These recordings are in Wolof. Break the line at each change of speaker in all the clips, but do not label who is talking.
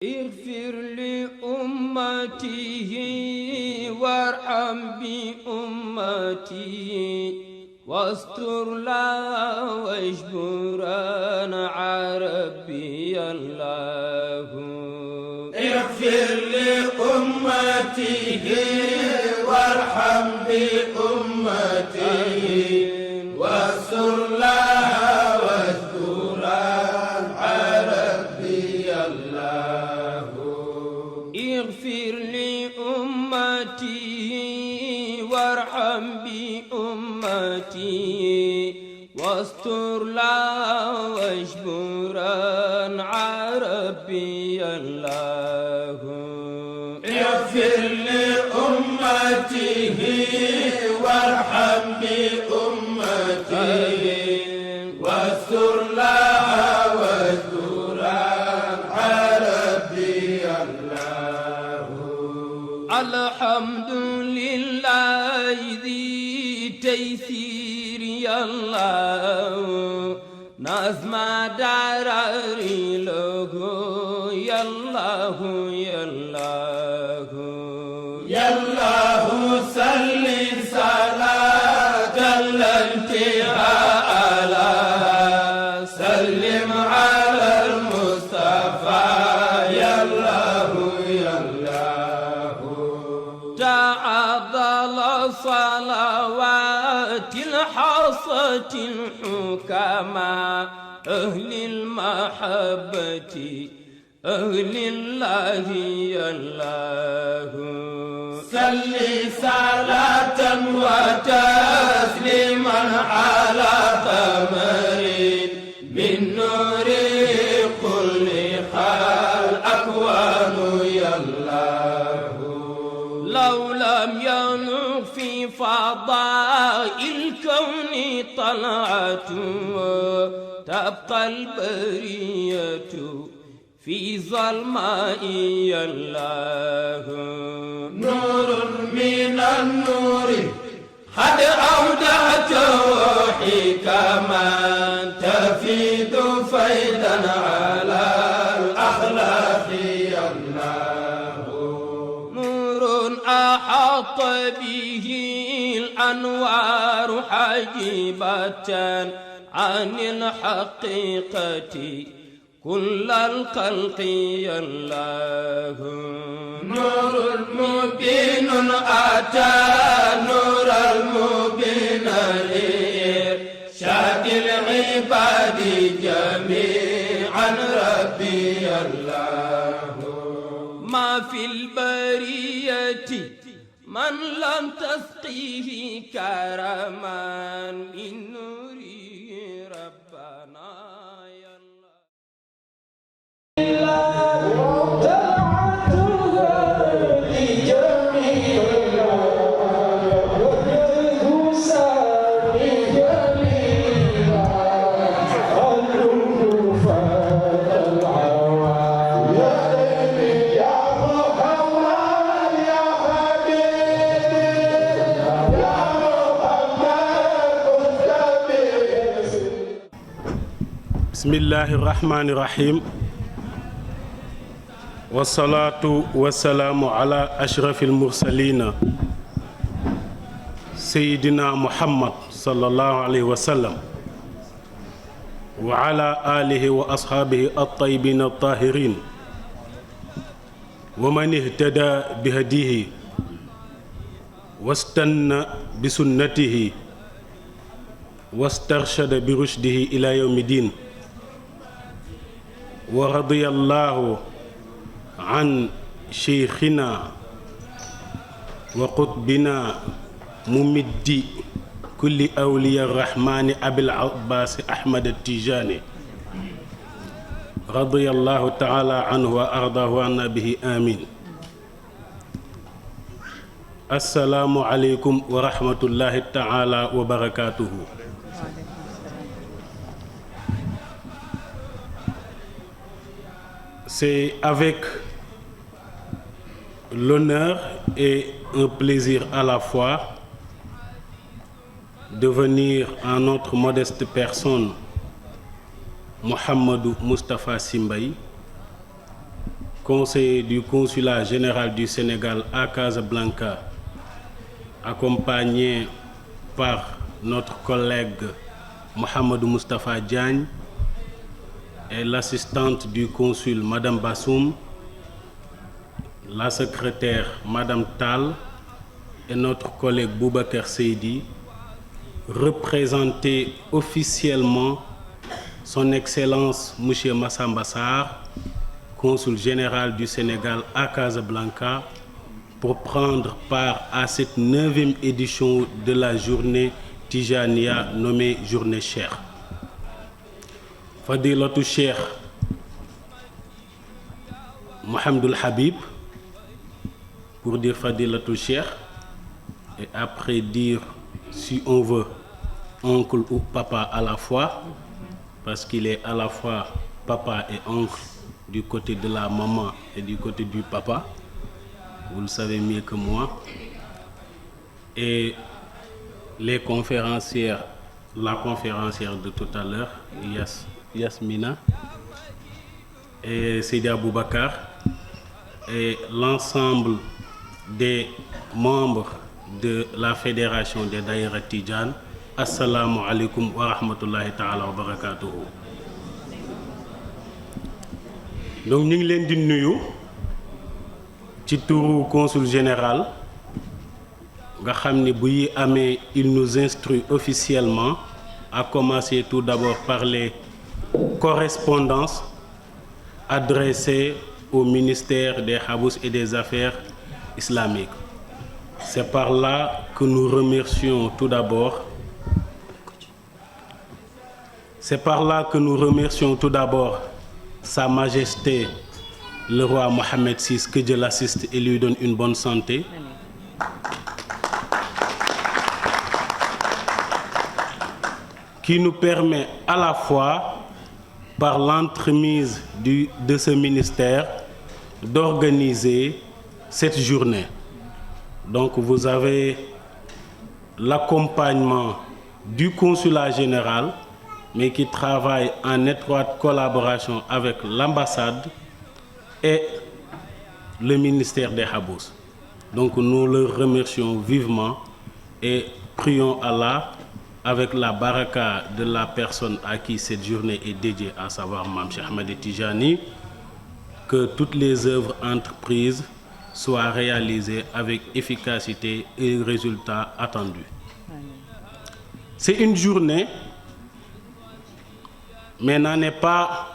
اغفر لأمته وارحم بأمته واستر لا واجبرنا عربي الله.
اغفر لأمته وارحم بأمته واستر لها واجبرنا عربي الله.
اغفر لأمته وارحم بأمته واستر لا واجبرا عربي الله.
اغفر لأمته وارحم بأمته واستر لها واجبرا عربي الله.
الحمد لله ذي تيسير يا الله نظم دراري له يا الله يا الله
يا الله صل صلاة الانتهاء على سلم على المصطفى يا الله يا الله.
تعظل صلوات الحصة الحكماء أهل المحبة أهل الله يا الله.
صل صلاة وتسليما على قمر من نور كل الأكوان يا الله.
لو لم ينق في فضاء الكون طلعته تبقى البرية في ظلماء يا الله.
نور من النور قد أودعته حكما تفيد فيدا على الأخلاق يا الله.
نور أحاط به الأنوار حجبة عن الحقيقة كل الخلق يا الله.
نور مبين أتى نور المبين لإرشاد العباد جميعا ربي الله.
ما في البرية من لم تسقيه كرما من نوره ربنا يا الله.
bismillahi irrahmani irrahim wasalaatu wasalaamu ala ashrafi almursalina sayidina muhammad sallallahu alayhi wa sallam wa ala alihi wa ashaabihi altayibin altahirin wa man ihtada bihadihi wastanna bisunnatihi wastarshada birushdihi ila yawmi din. wa radiyallahu an cheikhina wa qutbina mumiddi kulli awliya rahmani abil abbasi ahmad tijani radiyallahu taala anhu wa ardahu anna bihi amin. assalaamu aleykum wa rahmatullahi taala wa barakatuhu. C'est avec l'honneur et un plaisir à la fois de venir en notre modeste personne Mouhamadou Moustapha Sy Mbaye conseiller du consulat général du Sénégal à Casablanca, accompagné par notre collègue Mohamedou Moustapha Diagne et l'assistante du consul Madame Bassoum, la secrétaire Madame Tal et notre collègue Boubacar Seydi, représenter officiellement Son Excellence Monsieur Massamba Sarr, consul général du Sénégal à Casablanca, pour prendre part à cette 9e édition de la journée Tijaniya nommée Journée Cheikh. Fadilatou Cheikh Mohamedou Habib, pour dire Fadilatou Cheikh, et après dire, si on veut, oncle ou papa à la fois, parce qu'il est à la fois papa et oncle du côté de la maman et du côté du papa. Vous le savez mieux que moi. Et les conférencières, la conférencière de tout à l'heure, Yasmina, et Seydi Aboubacar, et l'ensemble des membres de la Fédération des Daïra Tidjane. Assalamu alaikum wa rahmatullahi ta'ala wa barakatuhu. Donc ñu ngi leen di nuyu ci turu consul général nga xam ni bu yi amee il nous instruit officiellement, à commencer tout d'abord par les correspondances adressées au ministère des Habous et des Affaires islamiques. C'est par là que nous remercions tout d'abord Sa Majesté le roi Mohammed VI, que Dieu l'assiste et lui donne une bonne santé. Qui nous permet à la fois, par l'entremise de ce ministère, d'organiser cette journée. Donc vous avez l'accompagnement du consulat général, mais qui travaille en étroite collaboration avec l'ambassade et le ministère des Habous. Donc nous le remercions vivement et prions Allah, avec la baraka de la personne à qui cette journée est dédiée, à savoir Mame Cheikh Ahmed Tijani, que toutes les œuvres entreprises soient réalisées avec efficacité et résultats attendus. C'est une journée, mais n'en est pas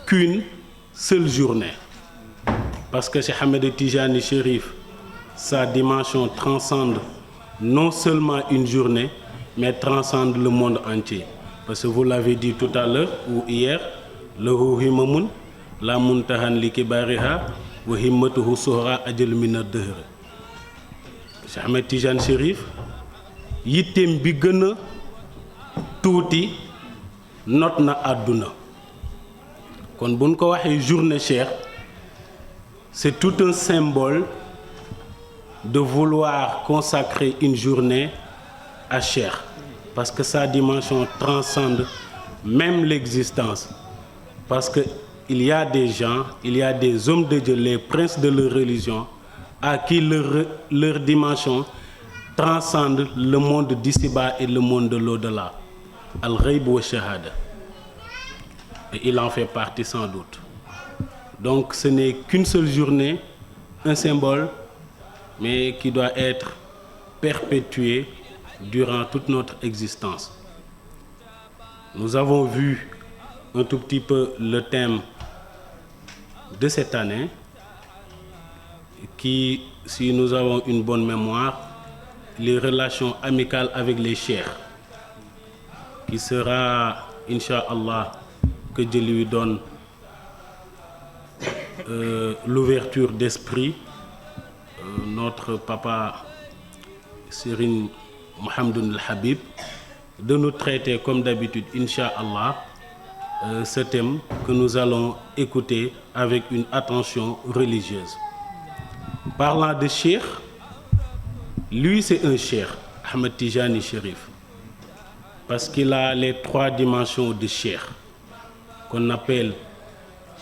qu'une seule journée. Parce que Cheikh Ahmed Tijani Chérif, sa dimension transcende non seulement une journée, mais transcende le monde entier. Parce que vous l'avez dit tout à l'heure ou hier, le himamun, la muntahan li kibariha, wa himmatuhu suhra ajal min ad-dahr. Cheikh Ahmed Tijani Chérif, yittem bi gëna tuuti not na àdduna. Kon buñ ko waxee journée Cheikh, c'est tout un symbole de vouloir consacrer une journée à Cheikh, parce que sa dimension transcende même l'existence. Parce que il y a des gens, il y a des hommes de Dieu, les princes de leur religion, à qui leur dimension transcende le monde d'ici-bas et le monde de l'au-delà. Al-Ghaib wa Shahada. Et il en fait partie sans doute. Donc ce n'est qu'une seule journée, un symbole, mais qui doit être perpétué durant toute notre existence. Nous avons vu un tout petit peu le thème de cette année, qui, si nous avons une bonne mémoire, les relations amicales avec les cheikhs, qui sera, Inch'Allah, que Dieu lui donne l'ouverture d'esprit, notre papa Serigne Mohamedou Habib, de nous traiter comme d'habitude, Inch'Allah, ce thème que nous allons écouter avec une attention religieuse. Parlant de cheikh, lui c'est un cheikh, Ahmed Tijani Chérif, parce qu'il a les trois dimensions de cheikh, qu'on appelle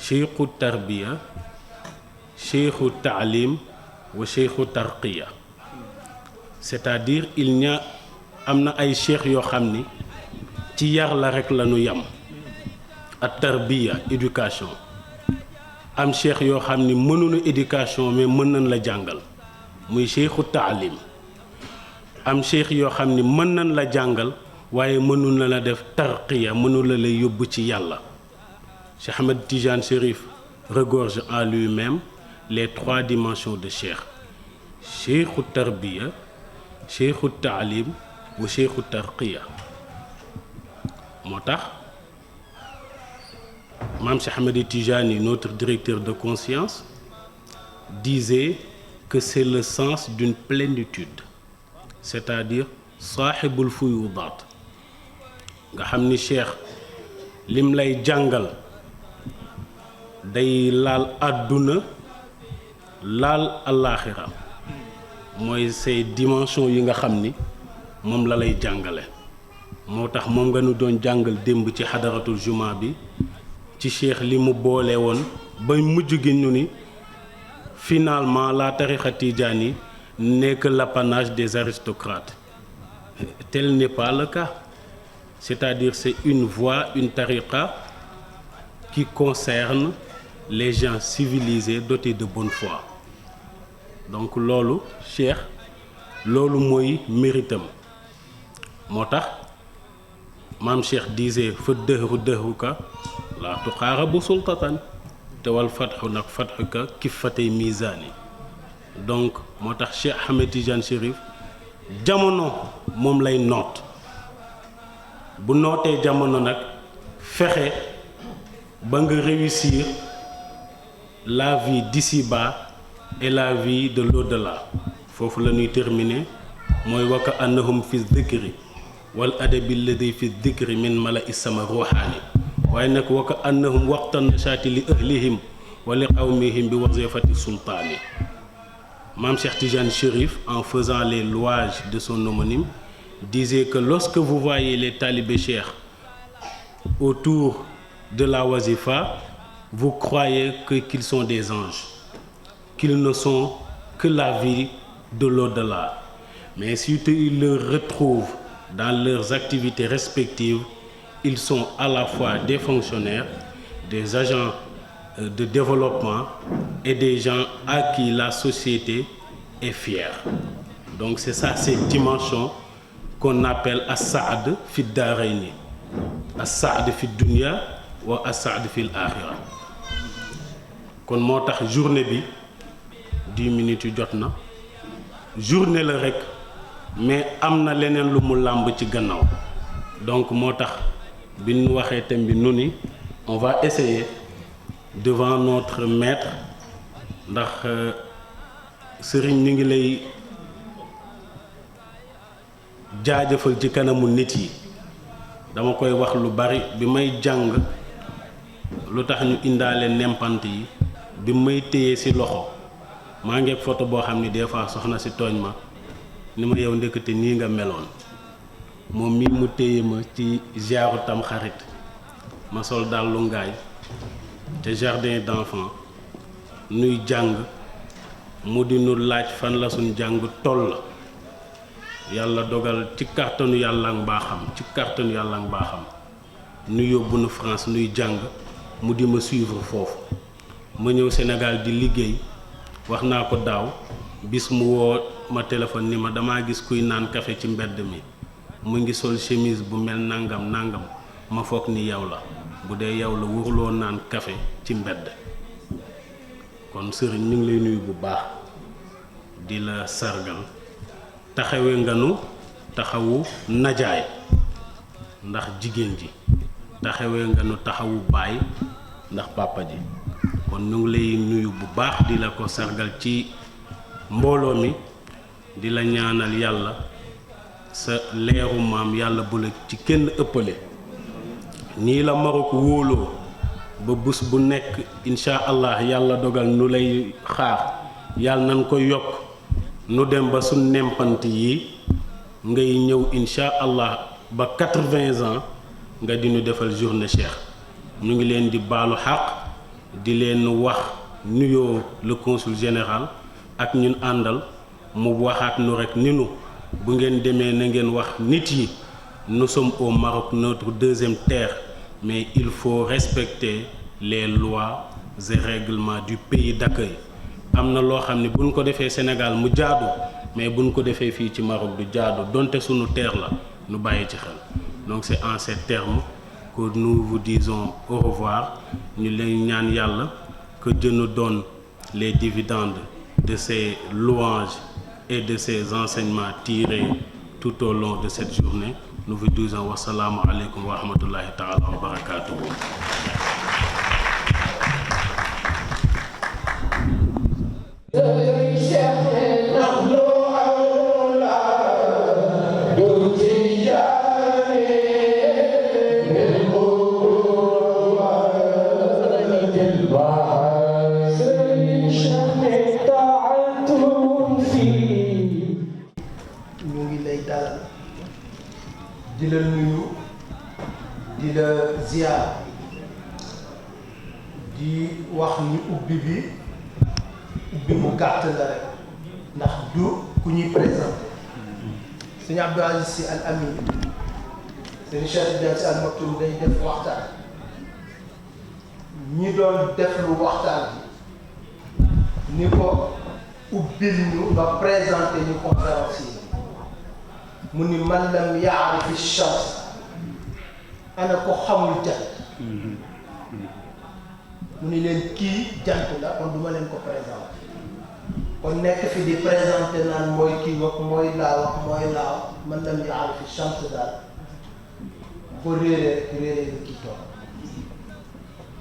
cheikhout tarbiya, cheikhu taalim wa cheikhu tarqiya, c'est-à-dire am na ay cheikh yoo xam ni ci yar la rek la ñu yam ak tarbiya éducation, am cheikh yoo xam ni mënuñu éducation mais mën nañ la jàngal muy cheikhu taalim, am cheikh yoo xam ni mën nañ la jàngal waaye mënu na la def tarqiya, mënu la lay yóbbu ci yàlla. Cheikh Ahmed Tidiane Chérif regorge en lui-même les 3 dimensions de cheikh: cheikhu tarbiya, cheikhu taalim wa cheikhu tarqiya. moo tax Maam Cheikh Ahmed Tijani, notre directeur de conscience, disait que c'est le sens d'une plénitude, c'est-à-dire saaxibul fuyudaat. nga xam ni cheikh lim lay jàngal day laal àdduna laal àllaaxira, mooy ces dimensions yi nga xam ni moom la lay jàngale. moo tax moom nga nu doon jàngal démb ci xadaratul juma bi ci cheikh li mu boole woon ba mujj gi ñu ni finalement la tariqa tijaani n'est que l'apanage des aristocrates. Tel n'est pas le cas, c'est-à-dire c'est une voie, une tariqa qui concerne les gens civilisés dotés de bonne foi. Donc loolu cheikh loolu mooy méritam. moo tax maam cheikh disait fa dëhru dëhruka laa tuqaarabu sultatan te wal fatxu nag fatxuka kiffatay misaani. donc moo tax Cheikh Ahmed Tidiane Chérif jamono moom lay noot, bu nootee jamono nag fexe ba nga réussir la vie d'ici-bas et la vie de l'au-delà. foofu la ñuy terminer mooy waka annahum fi dhikri wal adabi alladi fi dhikri min mala isama ruuxaani, waaye nag waka annahum waqtan nashaati li ahlihim wa li qawmihim bi wazifati sultaani. Mam Cheikh Tidiane Chérif, en faisant les louages de son homonyme, disait que lorsque vous voyez les talibés cheikh autour de la wazifa, vous croyez qu'ils sont des anges, qu'ils ne sont que la vie de l'au-delà. Mais si tu les retrouves dans leurs activités respectives, ils sont à la fois des fonctionnaires, des agents de développement et des gens à qui la société est fière. Donc c'est ça, cette dimension qu'on appelle as-saad fi darayni, as-saad fi dunya wa as-saad fi al-akhirah. kon moo tax journée bi 10 minutes yu jot na, journée la rek mais am na leneen lu mu làmb ci gannaaw. donc moo tax bi ñu waxee thème bi nu ni on va essayer devant notre maître, ndax sëriñ ñu ngi lay jaajëfal ci kanamu nit yi. dama koy wax lu bari bi may jàng lu tax ñu indaale nempant yi, bi may téye ci loxo maa ngi photo boo xam ni des fois soxna si tooñ ma ni ma yow ndekete nii nga meloon. moom mii mu téye ma ci ziaru tam xarit ma sol daal lu ngaay te jardin d'enfants nuy jàng mu di nu laaj fan la suñ jàng toll. yàlla dogal ci kàttanu yàlla ak mbaaxam, ci kàttanu yàlla ak mbaaxam nu yóbbu nu France nuy jàng, mu di ma suivre foofu. ma ñëw Sénégal di liggéey, wax naa ko daaw bis mu woo ma téléphone ni ma damaa gis kuy naan café ci mbedd mi, mu ngi sol chemise bu mel nangam nangam, ma foog ni yow la. bu dee yow la wurloo naan café ci mbedd. kon sëriñ ñu ngi lay nuyu bu baax di la sargal. taxawee nga nu taxawu najaay ndax jigéen ji, taxawee nga nu taxawu baay ndax papa ji. kon ñu ngi lay nuyu bu baax di la ko sargal ci mbooloo mi, di la ñaanal yàlla sa leeru maam yàlla bu la ci kenn ëppale. nii la Maroc wóoloo ba bés bu nekk incha allah yàlla dogal nu lay xaar, yàlla nañ ko yokk nu dem ba su nempant yi ngay ñëw incha allah ba 80 ans nga di ñu defal journée cheikh. ñu ngi leen di baalu xaq, di leen wax nuyoo le consul général ak ñun àndal mu waxaat nu rek ni nu bu ngeen demee na ngeen wax nit yi nous sommes au Maroc, notre deuxième terre, mais il faut respecter les lois et règlements du pays d'accueil. am na loo xam ne buñ ko defee Sénégal mu jaadu mais buñ ko defee fii ci Maroc du jaadu donte sunu terre la nu bàyyi ci xel. Donc c'est en ces termes que nous vous disons au revoir. ñu leen ñaan yàlla que Dieu nous donne les dividendes de ces louanges et de ces enseignements tirés tout au long de cette journée. Nous vous disons wassalamu alaikum wa rahmatullahi ta'ala wa barakatuh.
di la nuyu di la ziar di wax ni ubbi bu gàtt la rek ndax du ku ñuy présenté sëñ Abdou Aziz Sy Al Amine sëñ Cheikh Tidiane Sy Al Maktoum day def waxtaan ñi doon def lu waxtaan bi ni ko ubbil ñu nga présenté ñu conférence yi mu ni man lam yaarifi shams ana ko xamul jant mu ni leen kii jant la kon duma leen ko présenté kon nekk fi di présenté naan mooy kii wax mooy laa man lam yaarifi shams daal ko réeree nga kii toog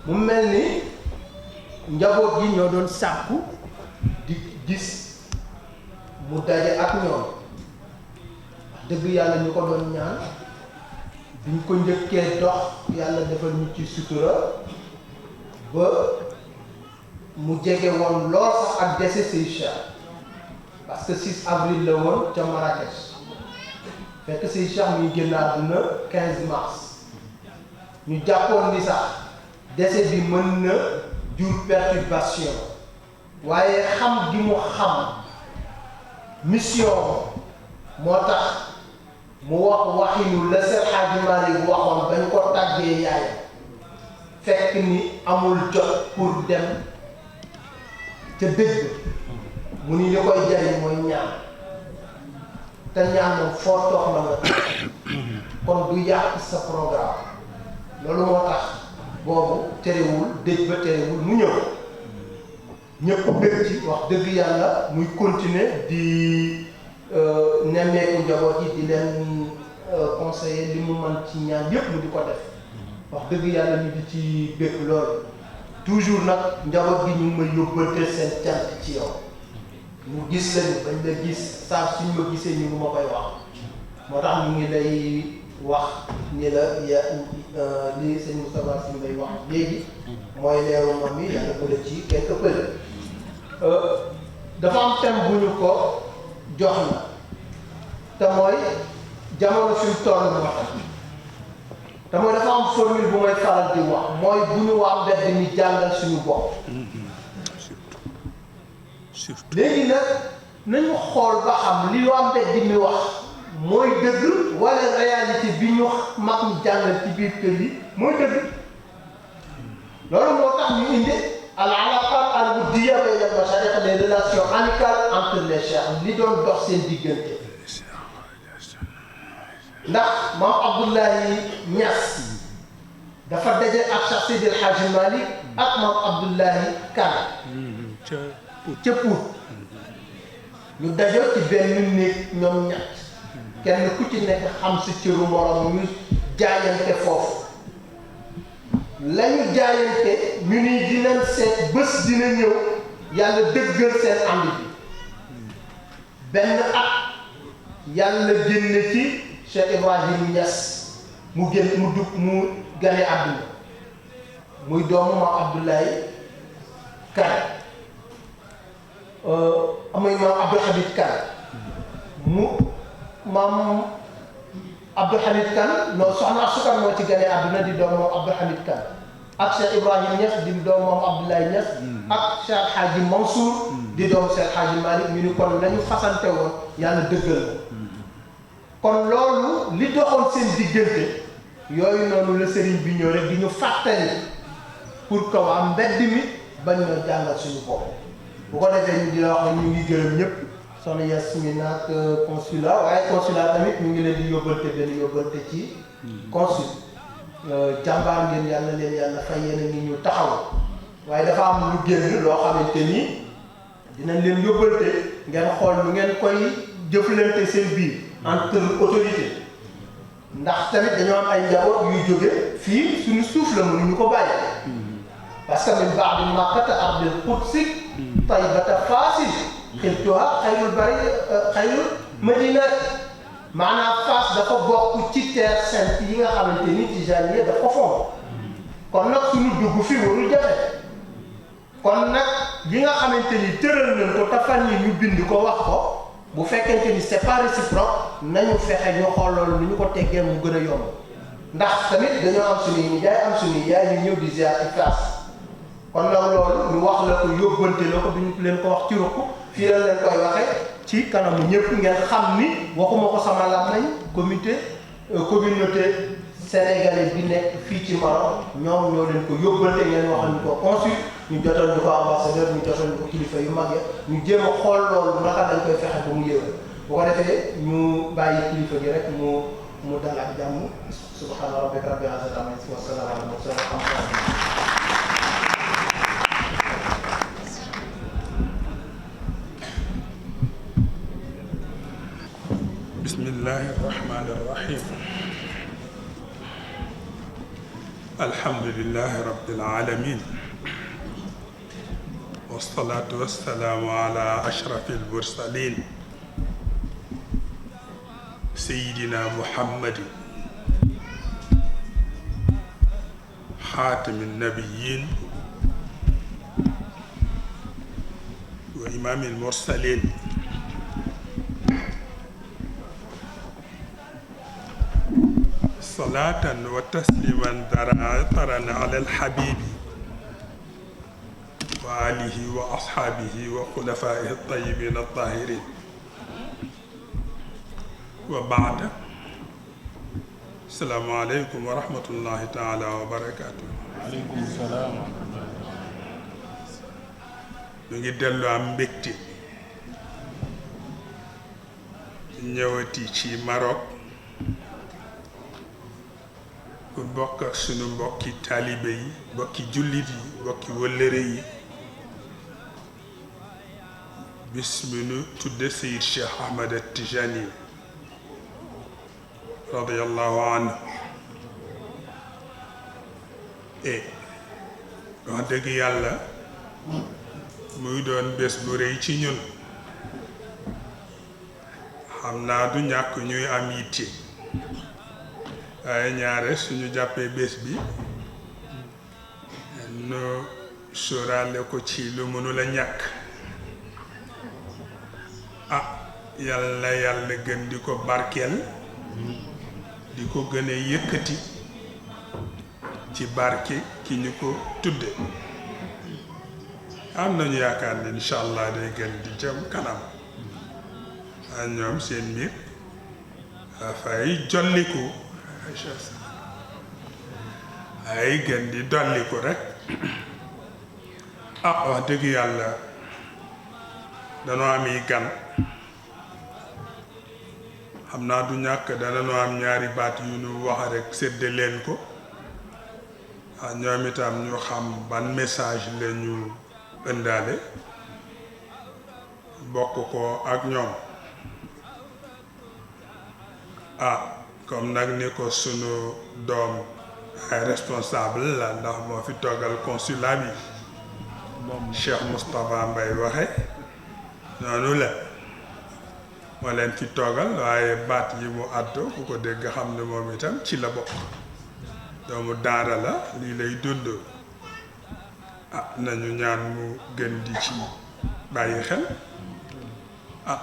mu mel ni njaboot gi ñoo doon sàkku di gis mu daje ak ñoom dëgg yàlla ñu ko doon ñaan biñ ko njëkkee dox yàlla defal ñu ci sutura ba mu jege woon lool sax ak décès Sey Cheikh parce que 6 avril la woon ca Marrakech fekk Sey Cheikh muy génn àdduna 15 mars ñu jàppoon ni sax décès bi mën na jur perturbation waaye xam gi mu xam mission moo tax mu wax waxinu la Seex Xaaji Maalik waxoon bañ ko tàggee yaay fekk ni amul jot pour dem ca dëgg mu ni li koy jariñ mooy ñaan te ñaan moom foo toog la nga kon du yàq sa programme loolu moo tax boobu terewul dëj ba terewul mu ñëw ñëpp bëgg ci wax dëgg yàlla muy continuer di nemmeeku njaboot yi di leen conseiller li mu mën ci ñaan yépp mu di ko def wax dëgg yàlla ñu di ci bëgg loolu toujours nag njaboot gi ñu ngi may yóbbante seen cant ci yow ñu gis lañu bañ la gis saa suñ ma gisee ñu ngi ma koy wax moo tax ñu ngi lay wax ni la li sëñ Moustapha Sy lay wax léegi mooy leeru moom yi yàlla ko la ci quelque peu dafa am thème bu ñu ko jox na te mooy jamono suñ toll moo tax te mooy dafa am formule bu may faral di wax mooy bu ñu waa mbedd mi jàngal suñu bopp léegi nag nañu xool ba xam li waa mbedd mi wax mooy dëgg wala réalité bi ñu mag ñi jàngal ci biir kër yi mooy dëgg loolu moo tax ñu indi al alaqat al wuddiya bayna al mashayikh les relations amicales entre les cheikh li doon dox seen diggante ndax maam Abdoulaye Niass dafa daje ak Cheikh Seydi El Hadji Malick ak maam Abdoulaye Kane ca Pout ñu dajoo ci benn néeg ñoom ñett kenn ku ci nekk xam si cëru morom ñu jaayante foofu lañu jaayante ñu ni dinañ seet bés dina ñëw yàlla dëggal seen ànd bi benn at yàlla génne ci Cheikh Ibrahim Niass mu gane àdduna muy doomu maam Abdoulaye Kane amuy maam Abdou Hamid Kane mu maam Abdou Hamid Kane non soxna Asukar moo ci gane àdduna di doomu maam Abdou Hamid Kane ak Cheikh Ibrahim Niass di doom moom Abdoulaye Niass ak Cheikh Hadji Mansour di doom Cheikh Hadji Malick ñu ni kon lañu fasante woon yàlla dëggal la kon loolu li doxoon seen diggante yooyu noonu la sëriñ bi ñëw rek di ñu fàttali pour que waa mbedd mi bañ ñoo jàngal suñu bopp bu ko defee ñu di la wax ne ñu ngi gërëm ñëpp soxna Yasmina ak consulat waaye consulat tamit ñu ngi leen di yóbbante benn yóbbante ci consul jàmbaar ngeen yàlla leen yàlla fay yéen a ngi ñu taxaw waaye dafa am lu génn loo xamante ni dinañ leen yóbbante ngeen xool lu ngeen koy jëflante seen biir entre autorité ndax tamit dañoo am ay njaboot yuy jóge fii suñu suuf la mënuñu ko bàyyi parce que min ba'di makkata ardil qudsi taybata faasil xiltuha xayrul bari xayrul madinat maanaam Fass dafa bokk ci terre sainte yi nga xamante ni Tijaaniya dafa fond kon nag suñu dugg fi warul jafe kon nag yi nga xamante ni tëral nañ ko te fan yi ñu bind ko wax ko bu fekkente ni c'est pas réciproque nañu fexe ñu xool loolu ni ñu ko teggee mu gën a yomb ndax tamit dañoo am suñuy nijaay am suñuy yaay ñu ñëw di ziar ci Fass kon nag loolu ñu wax la ko yóbbante la ko duñu leen ko wax ci ruq fii la leen koy waxee ci kanamu ñëpp ngeen xam ni waxuma ko sama lam nañ communauté sénégalais bi nekk fii ci Maroc ñoom ñoo leen ko yóbbante ngeen waxal ñu ko consul ñu jotal ñu ko ambassadeur ñu jotal ñu ko kilifa yu mag ya ñu jéem a xool loolu naka dañ koy fexe ba mu yëwal bu ko defee ñu bàyyi kilifa gi rek mu dal ak jàmm subhaana rabbika rabbil izzati amma yasifuun wa salaamun alal mursaliin.
bismillahi irrahmani irrahim alhamdulilahi rabbil alamin wassalatu wassalaamu ala ashrafi almursalin sayidina muhammadin xaatimi nnabiyin wa imami almursalin salaatan wa tasliman taran ala alxabibi wa alihi wa ashaabihi wa xulafaihi altayibin altahirin wa baada asalaamu aleykum wa rahmatullahi taala wa barakatuh.
aleykum salaam.
ñu ngi dellu am mbégte ñëwati ci Maroc pour bokk ak sunu mbokki taalibe yi mbokki jullit yi mbokki wëllëre yi bis mi nu tudde Seyid Cheikh Ahmed Tijani radiyallahu anhu wax dëgg yàlla muy doon bés bu rëy ci ñun xam naa du ñàkk ñuy am yitte waaye ñaare suñu jàppee bés bi nu sóoraale ko ci lu mënul a ñàkk yàlla gën di ko barkeel di ko gën a yëkkati ci barke ki ñu ko tudde am nañu yaakaar ne incha allah day gën di jëm kanam ñoom seen mbir dafay jolliku ay gën di dolliku rek wax dëgg yàlla danoo am yi gan xam naa du ñàkk dananoo am ñaari baat yu nu wax rek sédde leen ko ñoom itam ñu xam ban message la ñu ëndaale bokk ko ak ñoom comme nag ni ko sunu doom ay responsable la ndax moo fi toggal consulat bi Cheikh Moustapha Mbaye waxe noonu la moo leen fi toggal waaye baat yi mu àddu ku ko dégg xam ne moom itam ci la bokk doomu daara la lii lay dund nañu ñaan mu gën di ci bàyyi xel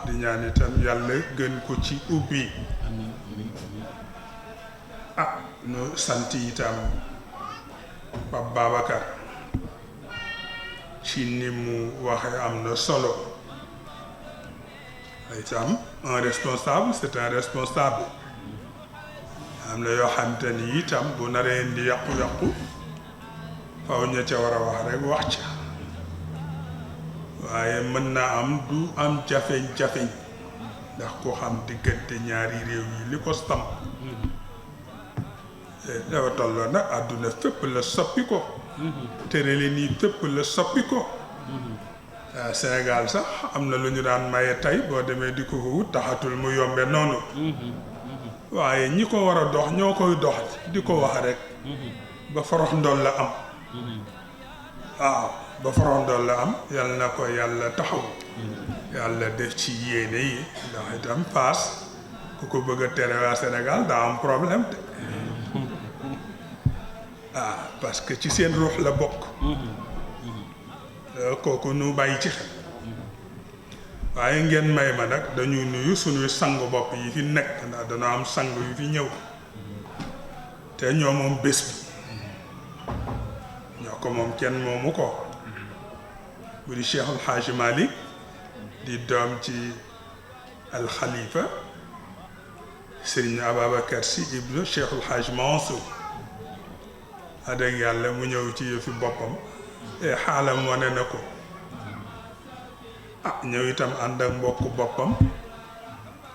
di ñaan itam yàlla gën ko ci ubbi nu sant itam Pape Babacar ci ni mu waxe am na solo itam un responsable c'est un responsable am na yoo xamante ni itam bu naree indi yàqu-yàqu faw ña ca war a wax rek wax ca waaye mën naa am du am jafeñ-jafeñ ndax ko xam diggante ñaari réew yi li ko samp dafa tolloo nag àdduna fépp la soppi ko tërale nii fépp la soppi ko Sénégal sax am na lu ñu daan maye tey boo demee di ko wut taxatul mu yombe noonu waaye ñi ko war a dox ñoo koy dox di ko wax rek ba forox ndol la am waaw ba forox ndol la am yal na ko yàlla taxaw yàlla def ci yéene yi ndax itam Fass ku ko bëgg a tere waa Sénégal daa am problème de parce que ci seen ruux la bokk kooku nu bàyyi ci xel waaye ngeen may ma nag dañuy nuyu suñuy sang bopp yi fi nekk ndax dana am sang yu fi ñëw te ñoo moom bés bi ñoo ko moom kenn moomu ko bu di Cheikhul Hadji Malick di doom ci alxalifa Serigne Ababacar Sy ibnu Cheikhul Hadji Mansour adeg yàlla mu ñëw ci yëfi boppam xaalam wane na ko ñëw itam ànd ak mbokk boppam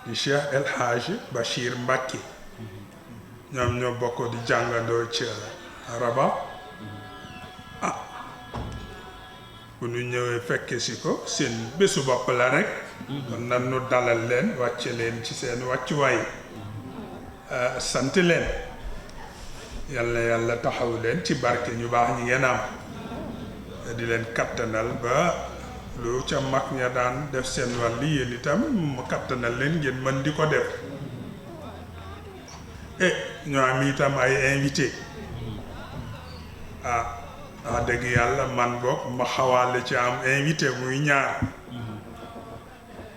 di Cheikh El Hadji Bachir Mbacké ñoom ñoo bokk di jàngandoo ci Rabat bu ñu ñëwee fekke si ko seen bésu bopp la rek kon nan nu dalal leen wàcce leen ci seen wàccuwaay sant leen yàlla taxaw leen ci barke ñu baax ñi ngeen am di leen kattanal ba lu ca mag ña daan def seen wàll yéen itam mu kattanal leen ngeen mën di ko def ñoo am itam ay invité wax dëgg yàlla man boog ma xawaale ci am invité muy ñaar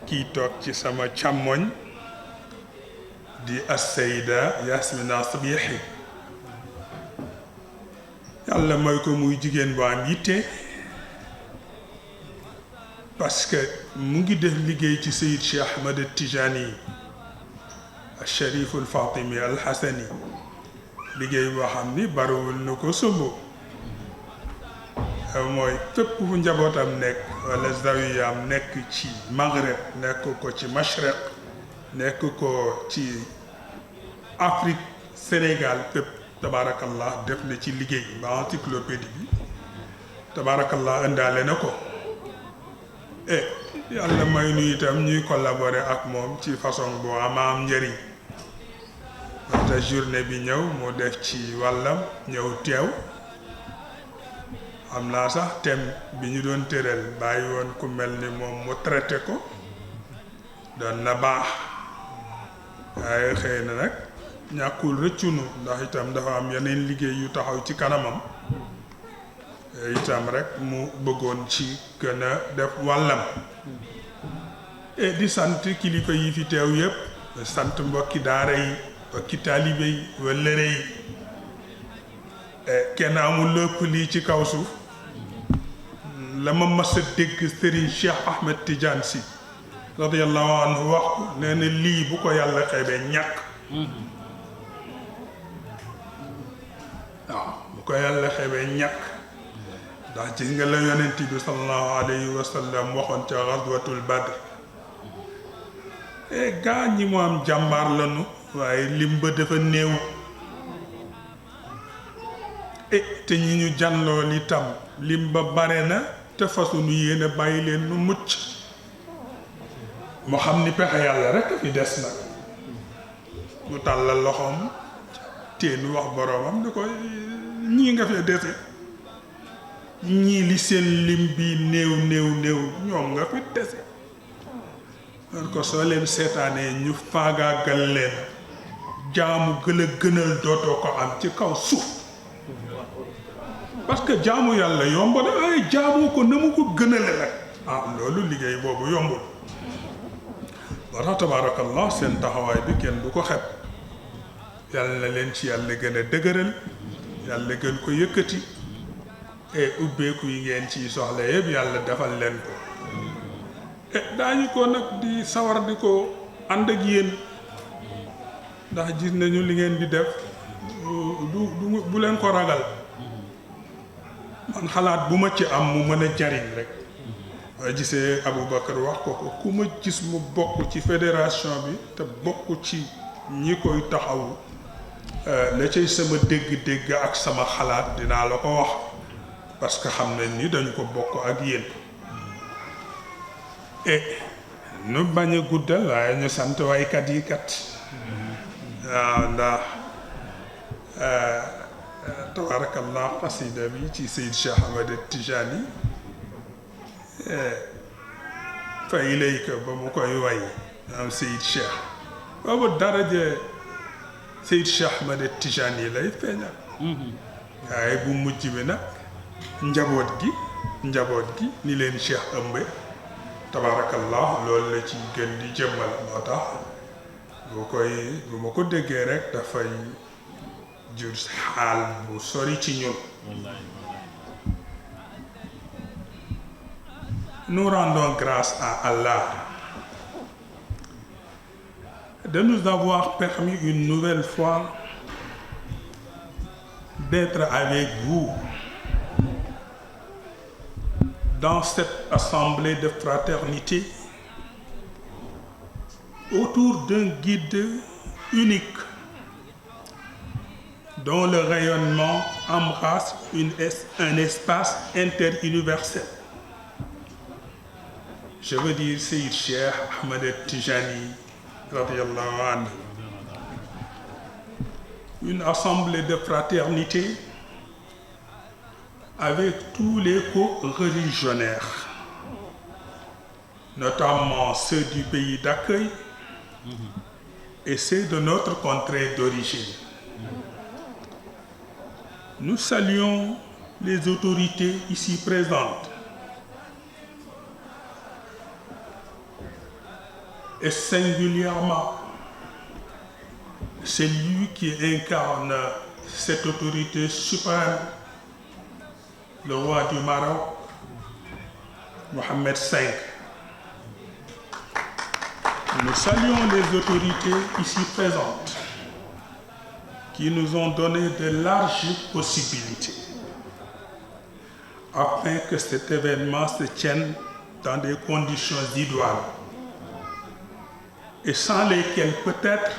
kii toog ci sama càmmoñ di as-Sayda Yasmina Sabihi yàlla mooy ko muy jigéen bu am yitte parce que mu ngi def liggéey ci Seyid Cheikh Ahmed Tijani al-Sharif al-Fatimi al-Hasani liggéey boo xam ni bariwul nu ko sumb mooy fépp fu njabootam nekk wala zawiyam nekk ci Maghreb nekk ko ci Mashriq nekk ko ci Afrique Sénégal fépp tabaarakallah def na ci liggéey ba encyclopédie bi tabaarakallah indaale na ko yàlla may nu itam ñuy collaborer ak moom ci façon bu am njëriñ wata journée bi ñëw mu def ci wàllam ñëw teew xam naa sax thème bi ñu doon tëral bàyyi woon ku mel ni moom mu traité ko doon na baax waaye xëy na nag ñàkkul rëccunu ndax itam dafa am yeneen liggéey yu taxaw ci kanamam itam rek mu bëggoon ci gën a def wàllam di sant kilifa yi fi teew yëpp sant mbokki daara yi mbokki taalibe yi wëllëre yi kenn amul lépp lii ci kaw suuf la ma mas a dégg Serigne Cheikh Ahmed Tidiane Sy radiyallahu anhu wax ko nee na lii bu ko yàlla xeebee ñàkk waaw bu ko yàlla xeebee ñàkk ndax gis nga la yonent bi sallallahu alayhi wa sallam waxoon ca ghazwatul Badr gaa ñi mu am jàmbaar lanu waaye lim ba dafa néew te ñi ñu jànlool itam lim ba bare na te fasunu yéen a bàyyi leen nu mucc moo xam ni pexe yàlla rek fi des nag mu tàllal loxoom teenu wax boroomam di ko ñii nga fi dese ñii li seen lim bi néew ñoom nga fi dese man ko soo leen seetaanee ñu faagaagal leen jaamu gën a gënal dootoo ko am ci kaw suuf parce que jaamu yàlla yomb na ay jaamu ko na mu ko gënale nag loolu liggéey boobu yombul ba tax tabaarakallah seen taxawaay bi kenn du ko xeb yàlla na leen ci yàlla gën a dëgëral yàlla gën ko yëkkati et ubbeeku yi ngeen ciy soxla yëpp yàlla defal leen ko daañu ko nag di sawar di ko ànd ak yéen ndax gis nañu li ngeen di def du bu leen ko ragal man xalaat bu ma ci am mu mën a jariñ rek waaye gisee Aboubacar wax ko ku ma gis mu bokk ci fédération bi te bokk ci ñi koy taxawu la cay sama dégg-dégg ak sama xalaat dinaa la ko wax parce que xam nañ ni dañu ko bokk ak yéen et nu bañ a guddal waaye ñu sant waykat yi kat waaw ndax tabarakallah xasida bi ci Seyd Cheikh Ahmed Tijani fa ilayka ba mu koy way am Seyd Cheikh boobu daraja Seyd Cheikh Ahmed Tijani lay feeñal waaye bu mujj bi nag njaboot gi ni leen Cheikh ëmbe tabarakallah loolu la ci gën di jëmmal moo tax bu ma ko déggee rek dafay jur xaal bu sori ci ñun. Nous rendons grâce à Allah de nous avoir permis une nouvelle fois d'être avec vous dans cette assemblée de fraternité autour d'un guide unique dont le rayonnement embrasse un espace interuniversel. Je veux dire Seyd Cheikh Ahmed Tijani radiyallahu anhu. Une assemblée de fraternité avec tous les co-religionnaires, notamment ceux du pays d'accueil et ceux de notre contrée d'origine. Nous saluons les autorités ici présentes et singulièrement celui qui incarne cette autorité suprême, le roi du Maroc, Mohammed V. Nous saluons les autorités ici présentes qui nous ont donné de larges possibilités afin que cet événement se tienne dans des conditions idoines et sans lesquelles peut-être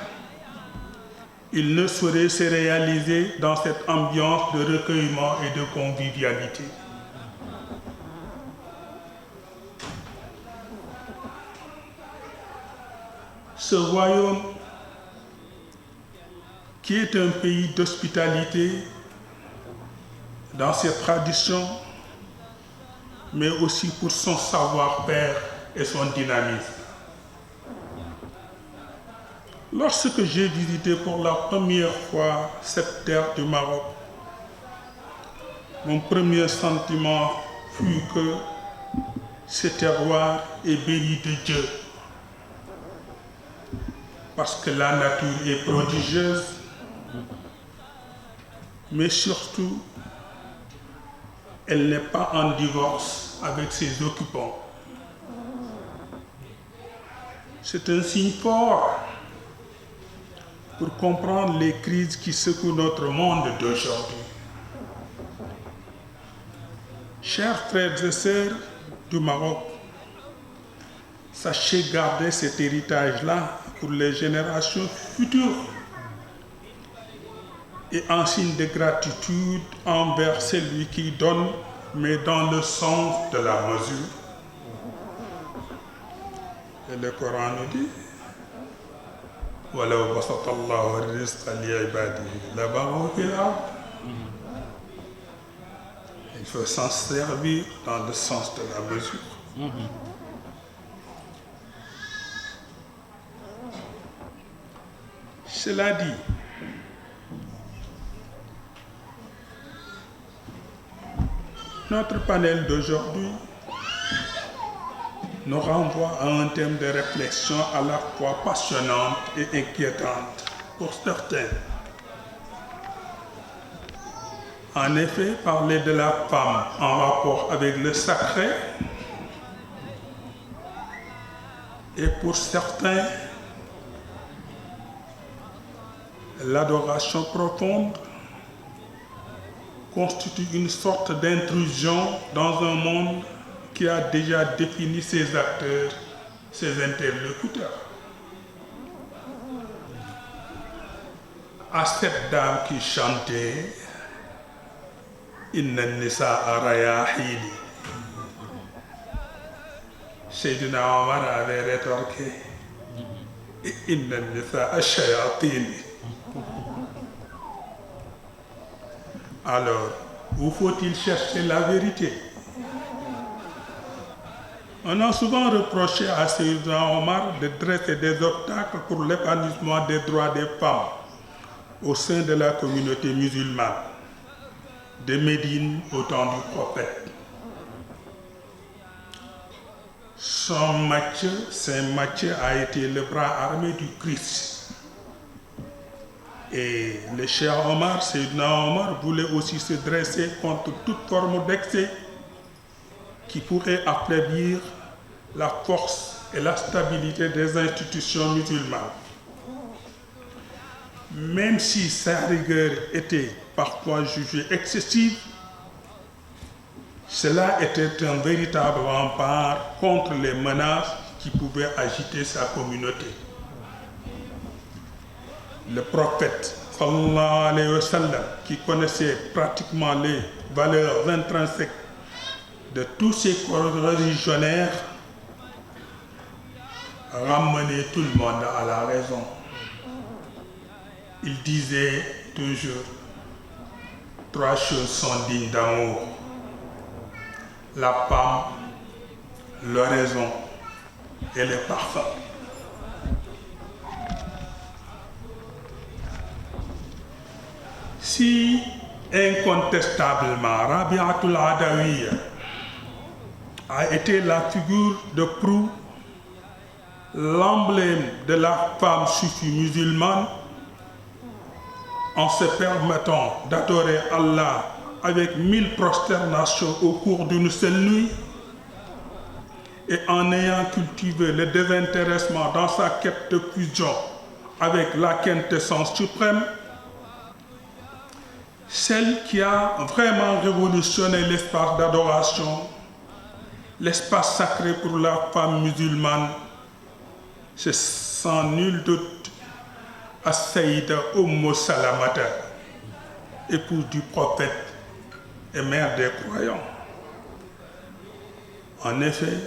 il ne saurait se réaliser dans cette ambiance de recueillement et de convivialité. Ce royaume, qui est un pays d'hospitalité dans ses traditions, mais aussi pour son savoir-faire et son dynamisme. Lorsque j'ai visité pour la première fois cette terre du Maroc, mon premier sentiment fut que ce terroir est béni de Dieu, parce que la nature est prodigieuse, mais surtout, elle n'est pas en divorce avec ses occupants. C'est un signe fort pour comprendre les crises qui secouent notre monde d'aujourd'hui. Chers frères et sœurs du Maroc, sachez garder cet héritage-là pour les générations futures et en signe de gratitude envers celui qui donne, mais dans le sens de la mesure. Et le Coran nous dit وَلَوْ بَسَطَ اللَّهُ الرِّزْقَ لِعِبَادِهِ لَبَغَوْا فِي الْأَرْضِ. Il faut s'en servir dans le sens de la mesure. Cela dit, notre panel d'aujourd'hui nous renvoie à un thème de réflexion à la fois passionnante et inquiétante pour certains. En effet, parler de la femme en rapport avec le sacré et pour certains, l'adoration profonde constitue une sorte d'intrusion dans un monde qui a déjà défini ses acteurs, ses interlocuteurs. À cette dame qui chantait Inna nisaa rayahili, Seydina Omar avait rétorqué Inna nisaa shayatini. Alors, où faut-il chercher la vérité? On a souvent reproché à Seydina Omar de dresser des obstacles pour l'épanouissement des droits des femmes au sein de la communauté musulmane, de Médine au temps du prophète. Son Matthieu, Saint Matthieu, a été le bras armé du Christ. Et le cher Omar, Seydina Omar, voulait aussi se dresser contre toute forme d'excès qui pourrait affaiblir la force et la stabilité des institutions musulmanes. Même si sa rigueur était parfois jugée excessive, cela était un véritable rempart contre les menaces qui pouvaient agiter sa communauté. Le prophète, sallallahu alayhi wa sallam, qui connaissait pratiquement les valeurs intrinsèques de tous ces religionnaires, ramenait tout le monde à la raison. Il disait toujours, 3 choses sont dignes d'amour: la femme, l'oraison et le parfum. Si incontestablement Rabi'atul Adawiyya a été la figure de proue, l'emblème de la femme suffie musulmane, en se permettant d'adorer Allah avec 1000 prosternations au cours d'une seule nuit, et en ayant cultivé le désintéressement dans sa quête de fusion avec la quintessence suprême, celle qui a vraiment révolutionné l'espace d'adoration, l'espace sacré pour la femme musulmane, c'est sans nul doute As-Sayyida Salamata, épouse du prophète et mère des croyants. En effet,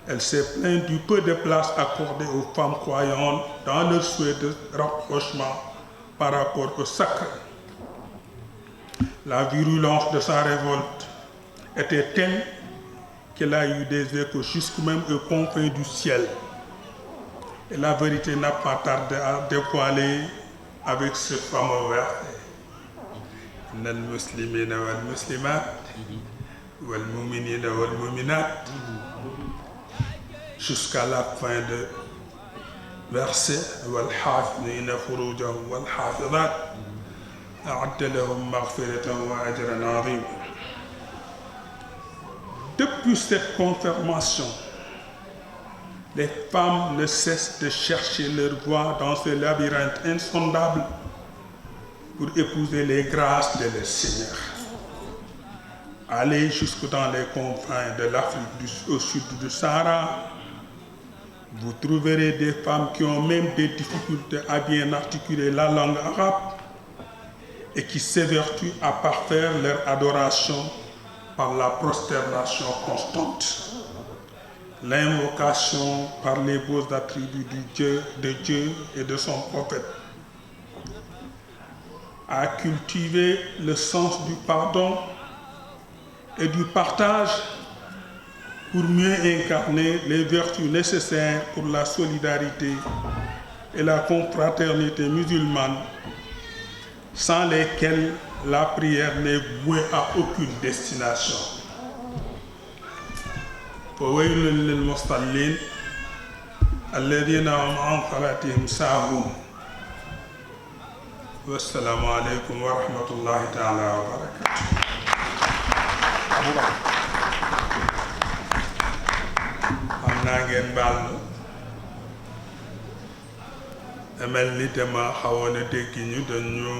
elle s'est plainte du peu de place accordée aux femmes croyantes dans leur souhait de rapprochement par rapport au sacré. La virulence de sa révolte était telle qu'elle a eu des échos jusqu'au même aux confins du ciel. Et la vérité n'a pas tardé à dévoiler avec ce fameux verset. Innal muslimina wal muslimat wal mu'minina wal mu'minat, jusqu'à la fin de verset wal hafidina furujahum wal hafidat a'adda lahum maghfiratan wa ajran 'azim. Depuis cette confirmation, les femmes ne cessent de chercher leur voie dans ce labyrinthe insondable pour épouser les grâces de leur Seigneur. Allez jusque dans les confins de l'Afrique au sud du Sahara, vous trouverez des femmes qui ont même des difficultés à bien articuler la langue arabe et qui s'évertuent à parfaire leur adoration par la prosternation constante, l'invocation par les beaux attributs de Dieu et de son prophète, à cultiver le sens du pardon et du partage pour mieux incarner les vertus nécessaires pour la solidarité et la confraternité musulmane, sans lesquelles la prière n'est vouée à aucune destination. فويل للمصلين الذين هم عن صلاتهم ساهون. wassalaamu aleykum wa rahmatullahi taala wa barakatu. xam naa ngeen baal na mel ni te ma xawoon a dégg ñu dañu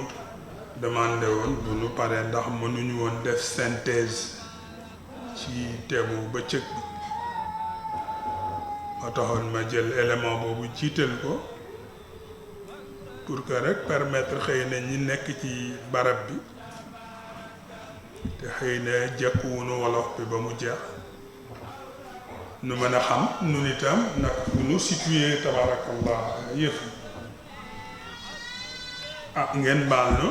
demandé woon bu nu paree ndax mënuñu woon def synthèse ci teemu bëccëg bi moo taxoon ma jël élément boobu jiital ko pour que rek permettre xëy na ñi nekk ci barab bi te xëy na jekkuwunu wolof bi ba mu jeex nu mën a xam nun itam nag bu nu situé tabarakallah yëf ah ngeen baal na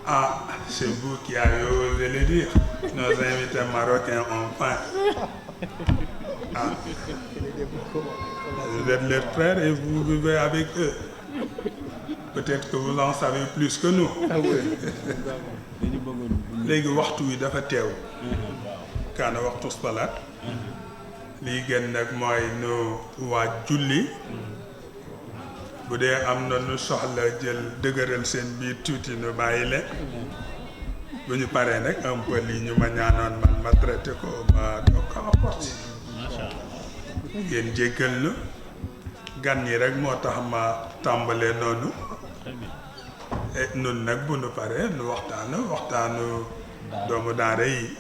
ah c'est vous qui avez osé le dire. Nos invités marocains ont faim. Ah. Vous êtes leurs frères et vous vivez avec eux. Peut-être que vous en savez plus que nous. léegi waxtu wi dafa teew. kaana waxtu salaat. lii gën nag mooy nu waa julli. bu dee am na nu soxla jël dëgëral seen biir tuuti nu bàyyi leen bu ñu paree nag un peu lii ñu ma ñaanoon man ma traité ko ma doog ko apporté ngeen jéggal nu gan ñi rek moo tax ma tàmbalee noonu nun nag bu nu paree nu waxtaanu doomu daara yi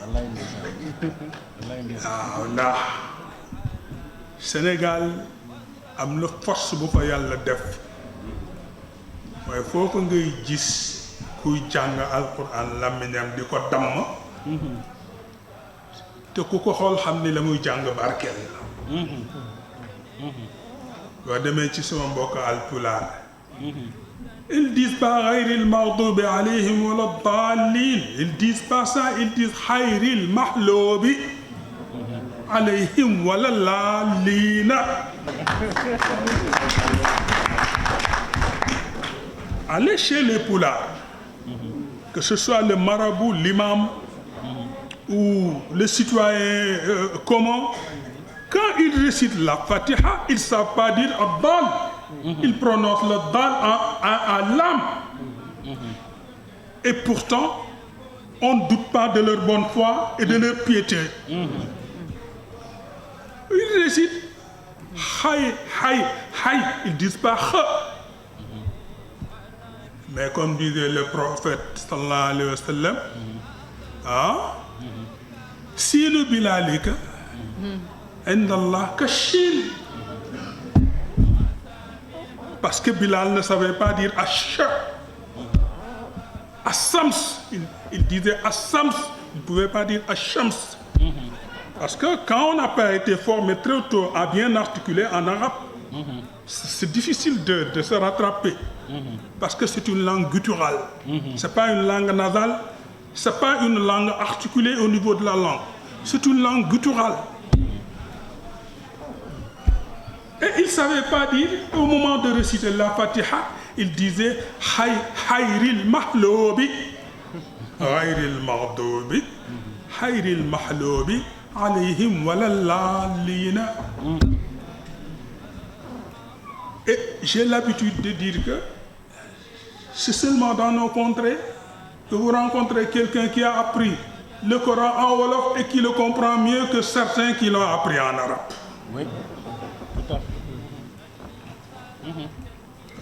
waaw ndax Sénégal am na force bu fa yàlla def mooy foofu ngay gis kuy jàng alquran làmmiñam di ko damm te ku ko xool xam ni la muy jàng barkeel la boo demee ci sama mbokk alpulaar ils disent pas xayril maxdubi alayhim wala daalin ils disent pas ça ils disent xayril maxloobi alayhim wala laalina. Allez chez les Poulards, que ce soit le marabout, l'imam ou le citoyen commun, quand ils récitent la Fatiha, ils ne savent pas dire Abdal. Ils prononcent le Dal à l'âme. Et pourtant, on ne doute pas de leur bonne foi et de leur piété. Ils récitent Hay, hay, hay. Ils ne disent pas Kha. Mais comme disait le prophète sallallahu alayhi wa sallam, Sinu bilalika, indallah kashil. Parce que Bilal ne savait pas dire Asha. Assams, il disait Assams, il ne pouvait pas dire Ashams. Parce que quand on n'a pas été formé très tôt à bien articuler en arabe, c'est difficile de se rattraper. Parce que c'est une langue gutturale. C'est pas une langue nasale, c'est pas une langue articulée au niveau de la langue. C'est une langue gutturale. Et il ne savait pas dire, au moment de réciter la Fatiha, il disait Hayril mahloubi, Hayril maghdubi, Hayril mahloubi, alayhim walallalina. Et j'ai l'habitude de dire que c'est seulement dans nos contrées que vous rencontrez quelqu'un qui a appris le Coran en wolof et qui le comprend mieux que certains qui l'ont appris en arabe. Oui, tout à fait.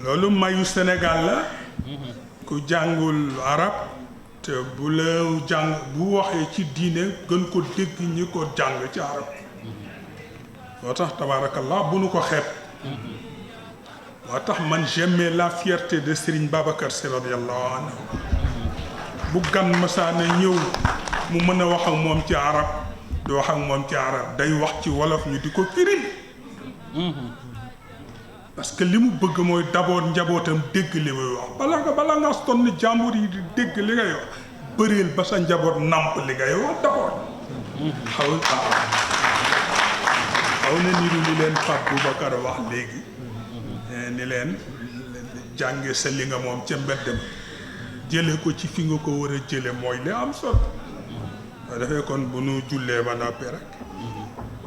loolu mayu Sénégal la ku jàngul arab te bu la jàng bu waxee ci diine gën ko dégg ñi ko jàng ci arab moo tax tabarakallah bu nu ko xeeb moo tax man j'aimais la fierté de Serigne Babacar Sy radiyallahu anhu bu gan masaana ñëw mu mën a wax ak moom ci arab di wax ak moom ci arab day wax ci wolof ñu di ko firil parce que li mu bëgg mooy d'abord njabootam dégg li muy wax bala nga sonn jàmbur yi di dégg li ngay wax bëreel ba sa njaboot namp li ngay wax d'abord xaw na niru li leen Pape Boubacar wax léegi ni leen jànge sa li nga moom ca mbeddam jële ko ci fi nga ko war a jële mooy li am solo dafay kon bu nu jullee ba noppi rek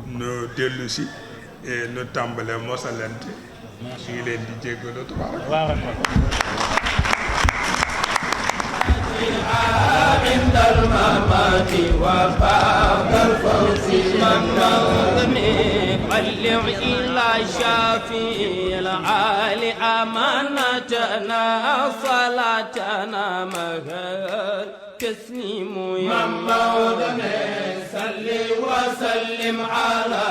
nu dellu si et nu tàmbale mosalante ngi leen di jéggalu tabaaraka
عند الممات وبعد الفوز
ممنوع بلغ إلى شافي العالي أمانتنا صلاتنا مهل تسليم يا
محمود صل وسلم على